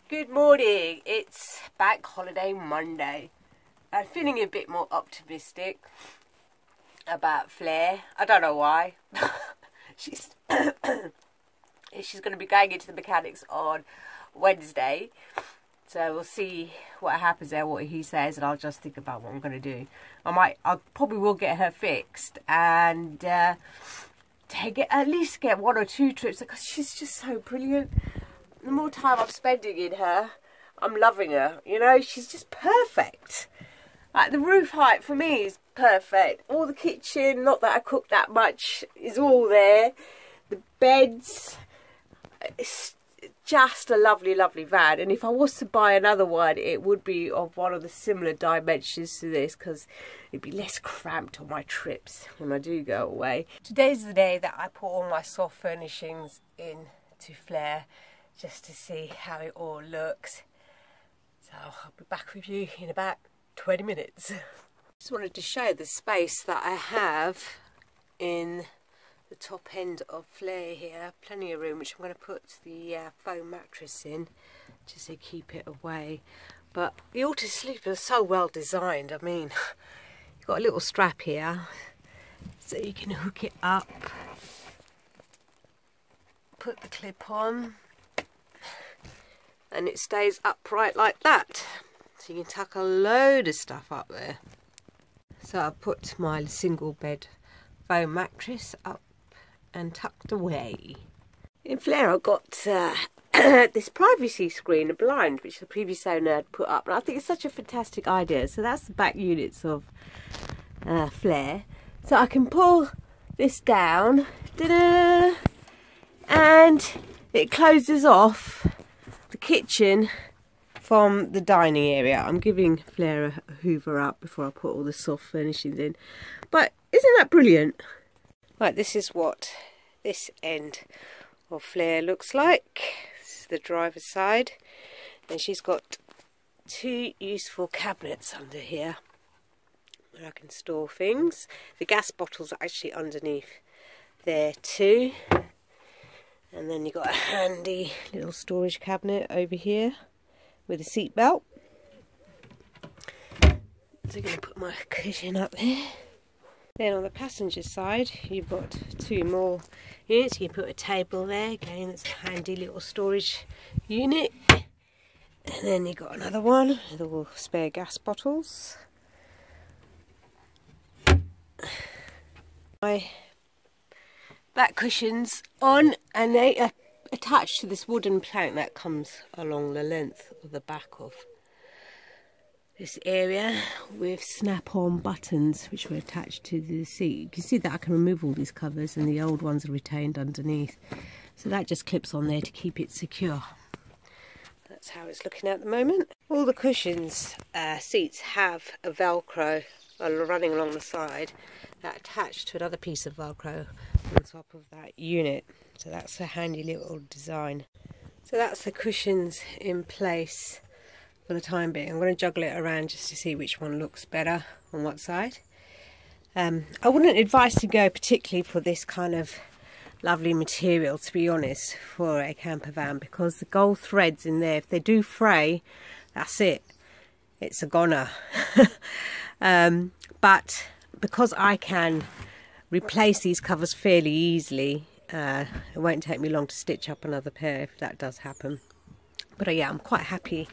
Good morning, it's Bank Holiday Monday. I'm feeling a bit more optimistic about Flair. I don't know why. She's going to be going into the mechanics on Wednesday. So we'll see what happens there, what he says, and I'll just think about what I'm going to do. I probably will get her fixed and at least get 1 or 2 trips because she's just so brilliant. The more time I'm spending in her, I'm loving her. You know, she's just perfect. Like the roof height for me is perfect. All the kitchen, not that I cook that much, is all there. The beds, it's just a lovely, lovely van. And if I was to buy another one, it would be of one of the similar dimensions to this because it'd be less cramped on my trips when I do go away. Today's the day that I put all my soft furnishings in to Flair, just to see how it all looks. So I'll be back with you in about 20 minutes. Just wanted to show the space that I have in the top end of Flair here. Plenty of room, which I'm going to put the foam mattress in just to keep it away. But the auto sleeper is so well designed. I mean, you've got a little strap here so you can hook it up, put the clip on, and it stays upright like that. So you can tuck a load of stuff up there. So I've put my single bed foam mattress up and tucked away. In Flair I've got this privacy screen, a blind, which the previous owner had put up. And I think it's such a fantastic idea. So that's the back units of Flair. So I can pull this down, and it closes off the kitchen from the dining area. I'm giving Flair a hoover up before I put all the soft furnishings in. But isn't that brilliant? Right, this is what this end of Flair looks like. This is the driver's side. And she's got 2 useful cabinets under here where I can store things. The gas bottles are actually underneath there too. And then you've got a handy little storage cabinet over here with a seat belt. So I'm going to put my cushion up there. Then on the passenger side, you've got 2 more units. You can put a table there. Again, that's a handy little storage unit. And then you've got another one with all spare gas bottles. My back cushions on, and they are attached to this wooden plank that comes along the length of the back of this area with snap-on buttons which were attached to the seat. You can see that I can remove all these covers and the old ones are retained underneath. So that just clips on there to keep it secure. That's how it's looking at the moment. All the cushions, seats have a Velcro running along the side that attached to another piece of Velcro on top of that unit. So that's a handy little design. So that's the cushions in place for the time being. I'm going to juggle it around just to see which one looks better on what side. I wouldn't advise to go particularly for this kind of lovely material, to be honest, for a camper van, because the gold threads in there, if they do fray, that's it. It's a goner. But because I can replace these covers fairly easily, it won't take me long to stitch up another pair if that does happen. But yeah, I'm quite happy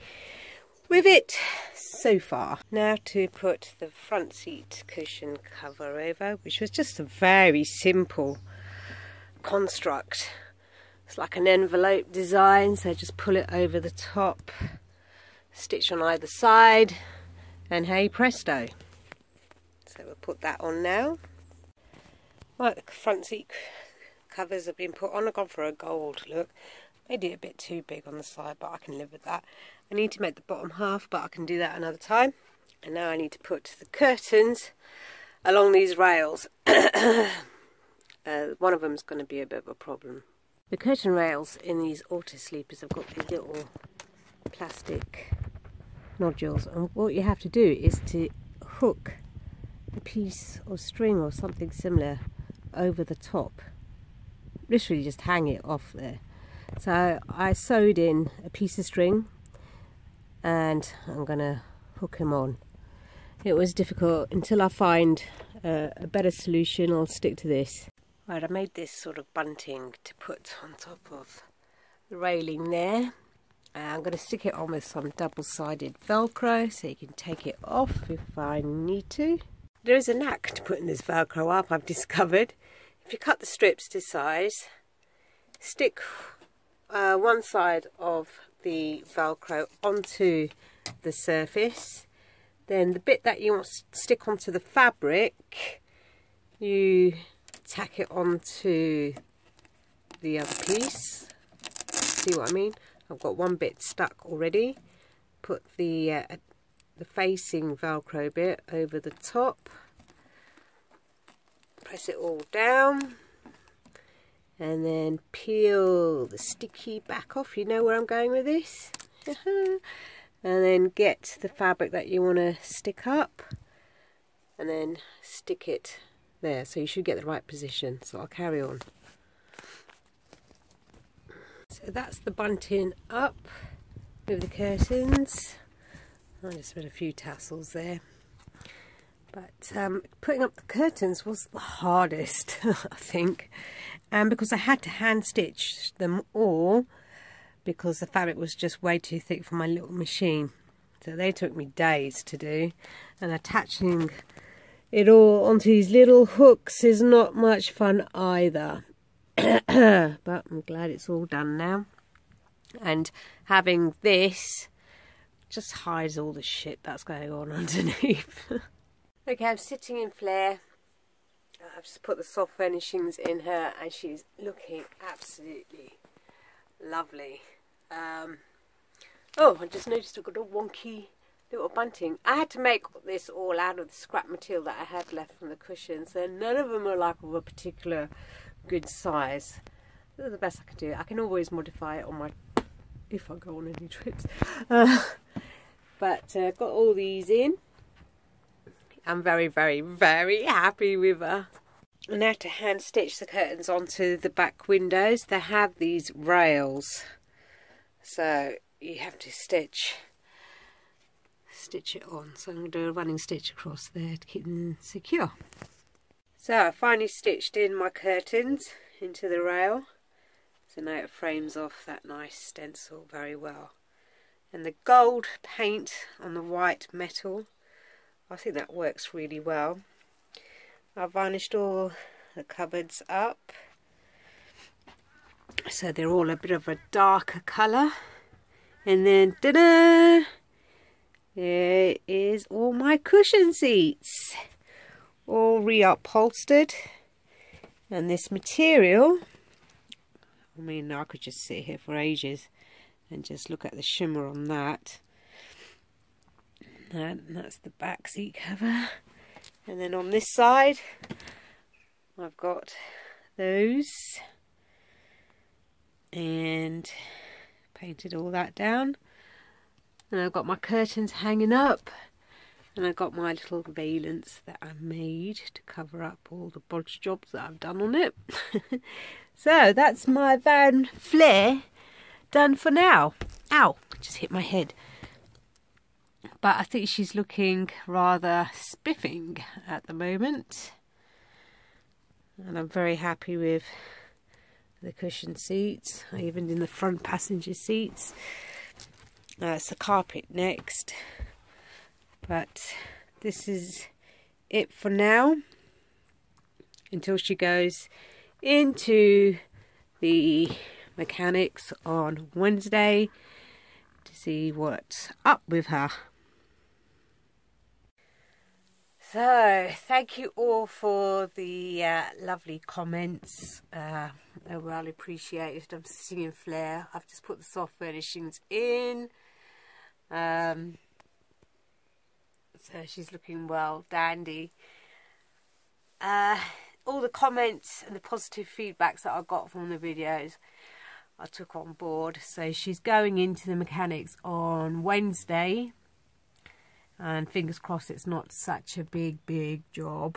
with it so far. Now to put the front seat cushion cover over, which was just a very simple construct. It's like an envelope design, so just pull it over the top, stitch on either side, and hey presto. So we'll put that on now. Right, the front seat covers have been put on. I've gone for a gold look. Made it a bit too big on the side, but I can live with that. I need to make the bottom half, but I can do that another time. And now I need to put the curtains along these rails. One of them is going to be a bit of a problem. The curtain rails in these auto sleepers have got these little plastic nodules, and what you have to do is to hook a piece of string or something similar over the top. Literally just hang it off there. So I sewed in a piece of string and I'm gonna hook them on. It was difficult. Until I find a better solution, I'll stick to this. Right, I made this sort of bunting to put on top of the railing there. I'm going to stick it on with some double-sided Velcro so you can take it off if I need to. There is a knack to putting this Velcro up, I've discovered. If you cut the strips to size, stick one side of the Velcro onto the surface, then the bit that you want to stick onto the fabric, you tack it onto the other piece. See what I mean? I've got one bit stuck already. Put the facing Velcro bit over the top. Press it all down. And then peel the sticky back off. You know where I'm going with this? And then get the fabric that you want to stick up. And then stick it there. So you should get the right position. So I'll carry on. So that's the bunting up with the curtains. I just put a few tassels there. But putting up the curtains was the hardest, I think. And because I had to hand stitch them all, because the fabric was just way too thick for my little machine. So they took me days to do. And attaching it all onto these little hooks is not much fun either. But I'm glad it's all done now. And having this just hides all the shit that's going on underneath. Okay, I'm sitting in Flair. I've just put the soft furnishings in her and she's looking absolutely lovely. Oh, I just noticed I've got a wonky little bunting. I had to make this all out of the scrap material that I had left from the cushions, and none of them are like of a particular good size. This is the best I can do. I can always modify it on my, if I go on any trips. But got all these in. I'm very, very, very happy with her. And now to hand stitch the curtains onto the back windows. They have these rails, so you have to stitch it on. So I'm going to do a running stitch across there to keep them secure. So I finally stitched in my curtains into the rail. So now it frames off that nice stencil very well. And the gold paint on the white metal, I think that works really well. I've varnished all the cupboards up, so they're all a bit of a darker colour. And then, ta-da! There is all my cushion seats, all reupholstered. And this material, I mean, I could just sit here for ages and just look at the shimmer on that. And that's the back seat cover. And then on this side, I've got those. And painted all that down. And I've got my curtains hanging up. And I've got my little valance that I made to cover up all the bodge jobs that I've done on it. So that's my Van Flair done for now. Ow, just hit my head. But I think she's looking rather spiffing at the moment. And I'm very happy with the cushion seats, even in the front passenger seats. It's the carpet next. But this is it for now, until she goes into the mechanics on Wednesday to see what's up with her. So, thank you all for the lovely comments. They're well appreciated. I'm sitting in Flair. I've just put the soft furnishings in. So she's looking well, dandy. All the comments and the positive feedbacks that I got from the videos, I took on board. So she's going into the mechanics on Wednesday. And fingers crossed it's not such a big job.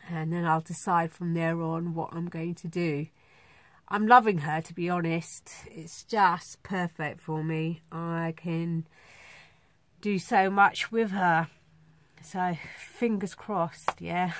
And then I'll decide from there on what I'm going to do. I'm loving her, to be honest. It's just perfect for me. I can do so much with her. So, fingers crossed, yeah.